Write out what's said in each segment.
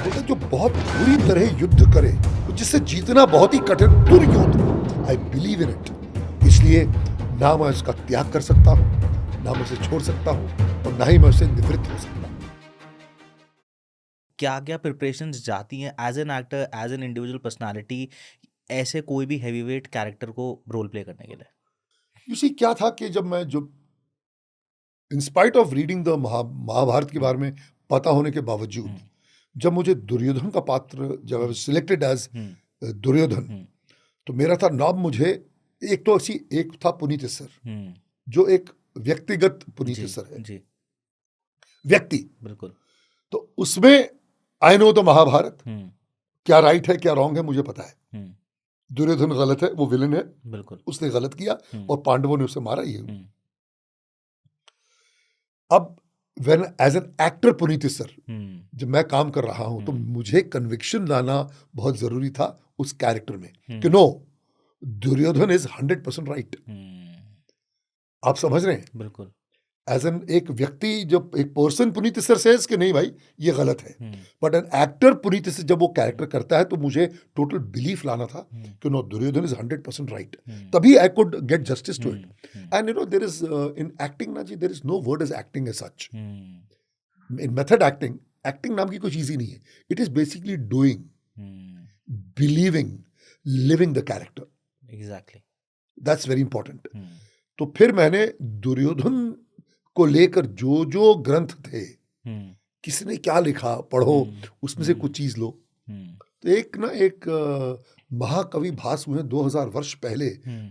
बोलते जो बहुत बुरी तरह युद्ध करे, जिससे जीतना बहुत ही कठिन दुर्युद्ध। I believe in it. इसलिए ना मैं उसका त्याग कर सकता हूँ, ना मैं उसे छोड़ सकता हूँ, और ना ही मैं उससे निवृत्त हो सकता हूँ। क्या क्या प्रिपरेशंस जाती हैं as an actor, as an individual personality, ऐसे कोई भी हैवीवेट कैरेक्टर को रोल प्ले करने के लिए? इसी क्या था कि जब मैं जो in spite of reading the Mahabharata के बारे में पता होने के बावजूद, जब मुझे दुर्योधन का पात्र जब सिलेक्टेड एज दुर्योधन, तो मेरा था नाम, मुझे एक तो एक था पुनीत सर, जो एक व्यक्तिगत पुनीत सर है, जी व्यक्ति। बिल्कुल। तो उसमें आई नो द महाभारत, क्या राइट है क्या रॉन्ग है मुझे पता है। दुर्योधन गलत है, वो विलन है, बिल्कुल उसने गलत किया और पांडवों ने उसे मारा। ये अब when as an actor Puneet sir जब मैं काम कर रहा हूं, तो मुझे कन्विक्शन लाना बहुत जरूरी था उस कैरेक्टर में कि नो, दुर्योधन इज 100% राइट। आप समझ रहे हैं? बिल्कुल। एज एन एक व्यक्ति, जब एक पर्सन पुनीत सर सेज कि नहीं भाई ये गलत है, but N actor Puneet sir जब वो कैरेक्टर करता है, तो मुझे टोटल बिलीफ लाना था कि नो, दुर्योधन इज 100% राइट। तभी I could get justice to it. And you know, there is in acting ना जी, there is no word as acting as such. In method acting, acting नाम की कुछ चीज ही नहीं है। It is basically doing, believing, living the character. Exactly. That's very important. तो फिर मैंने दुर्योधन को लेकर जो जो ग्रंथ थे, किसने क्या लिखा पढ़ो, उसमें से कुछ चीज लो। तो एक महाकवि भास हुए 2000 वर्ष पहले,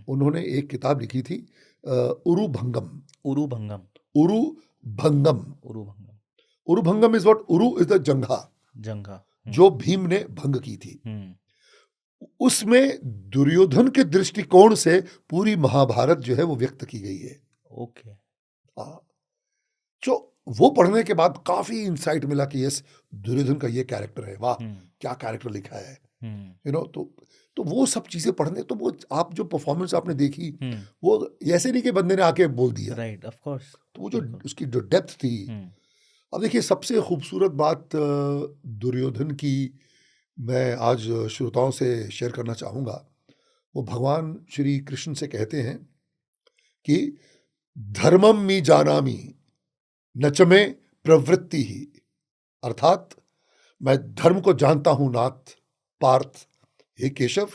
उन्होंने एक किताब लिखी थी, उरुभंगम। उरुभंगम। उरुभंगम। उरुभंगम। उरुभंगम इज व्हाट? उरु इज द जंघा, जंघा जो भीम ने भंग की थी। उसमें दुर्योधन के दृष्टिकोण से पूरी महाभारत जो है वो व्यक्त की गई है। ओके। हाँ, जो वो पढ़ने के बाद काफी इंसाइट मिला कि यस, दुर्योधन का ये कैरेक्टर है, वाह क्या कैरेक्टर लिखा है। यू नो, तो वो सब चीजें पढ़ने, तो वो आप जो परफॉर्मेंस आपने देखी, वो ऐसे नहीं कि बंदे ने आके बोल दिया, राइट, ऑफ कोर्स। तो वो जो उसकी जो डेप्थ थी। अब देखिए, सबसे खूबसूरत बात दुर्योधन की मैं आज श्रोताओं से शेयर करना चाहूंगा। वो भगवान श्री कृष्ण से कहते हैं कि धर्मम मी जानामि नचमे प्रवृत्ति ही, अर्थात मैं धर्म को जानता हूं नाथ पार्थ, हे केशव,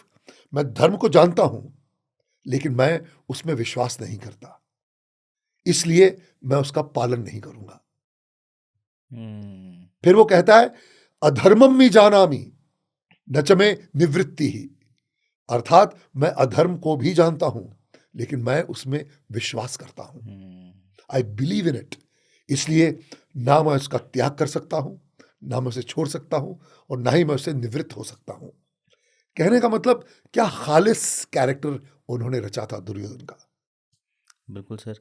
मैं धर्म को जानता हूं, लेकिन मैं उसमें विश्वास नहीं करता, इसलिए मैं उसका पालन नहीं करूंगा। फिर वो कहता है अधर्मम मी जानामि नचमे निवृत्ति ही, अर्थात मैं अधर्म को भी जानता हूं, लेकिन मैं उसमें विश्वास करता हूं। I believe in it. इसलिए ना मैं उसका त्याग कर सकता हूं, ना मैं उसे छोड़ सकता हूं, और ना ही मैं उससे निवृत्त हो सकता हूं। कहने का मतलब, क्या खालिस कैरेक्टर उन्होंने रचा था दुर्योधन का। बिल्कुल सर।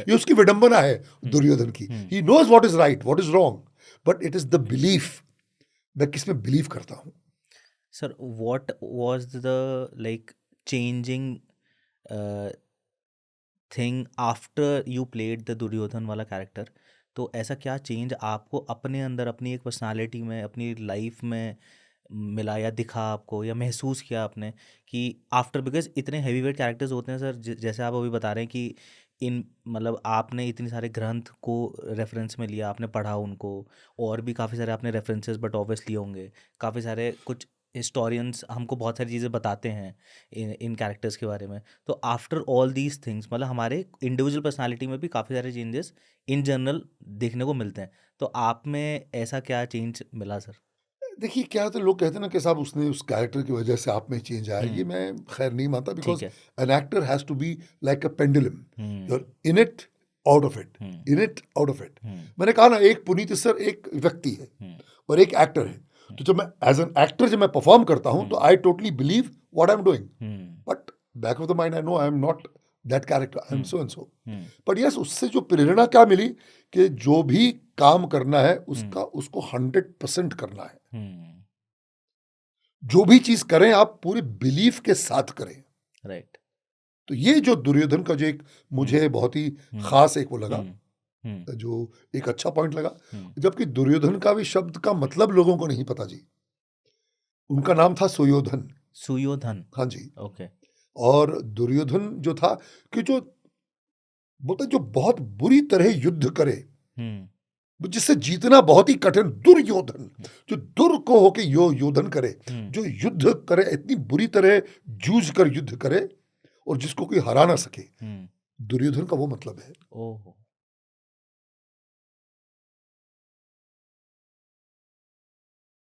ये उसकी विडंबना है दुर्योधन की। He knows what is right what is wrong, but it is the belief, मैं किसमें बिलीव करता हूं। Sir, what was the like changing thing after you played the Duryodhan वाला कैरेक्टर? तो ऐसा क्या चेंज आपको अपने अंदर, अपनी एक पर्सनालिटी में, अपनी लाइफ में मिला, या दिखा आपको, या महसूस किया आपने कि आफ्टर, बिकॉज इतने हैवीवेट कैरेक्टर्स होते हैं सर, जैसे आप अभी बता रहे हैं कि इन मतलब आपने इतने सारे ग्रंथ को रेफरेंस में लिया, आपने पढ़ा उनको, और भी काफ़ी सारे आपने रेफरेंसेस बट ऑब्वियसली होंगे, काफ़ी सारे कुछ हिस्टोरियंस हमको बहुत सारी चीज़ें बताते हैं इन कैरेक्टर्स के बारे में। तो आफ्टर ऑल दीज थिंग्स, मतलब हमारे इंडिविजुअल पर्सनालिटी में भी काफ़ी सारे चेंजेस इन जनरल देखने को मिलते हैं। तो आप में ऐसा क्या चेंज मिला सर? देखिए, क्या तो लोग कहते हैं ना कि साहब उसने उस कैरेक्टर की वजह से आप में चेंज आया, ये मैं खैर नहीं मानता, because an actor has to be like a pendulum, you're in it out of it, in it out of it. मैंने कहा ना, एक पुनीत सर एक व्यक्ति है और एक एक्टर है। तो जब मैं एज एन एक्टर जब मैं परफॉर्म करता हूं, तो I totally believe what I am doing, but back of the mind I know I am not that character, I am so and so. But yes, उससे जो प्रेरणा क्या मिली कि जो भी काम करना है उसका उसको 100% करना है। जो भी चीज करें आप पूरे बिलीफ के साथ करें। राइट। तो ये जो दुर्योधन का जो एक मुझे बहुत ही खास एक वो लगा, जो एक अच्छा पॉइंट लगा। हम्म, जबकि दुर्योधन का भी शब्द का मतलब लोगों को नहीं पता जी। उनका नाम था सुयोधन। सुयोधन। हाँ जी। ओके। और दुर्योधन जो था कि जो बोलते हैं, जो बहुत बुरी तरह युद्ध करे, जिससे जीतना बहुत ही कठिन, दुर्योधन, जो दुर को होके योधन करे, जो युद्ध करे, इतनी बुरी तरह जूझ कर युद्ध करे और जिसको कोई हरा ना सके, दुर्योधन का वो मतलब है। ओह।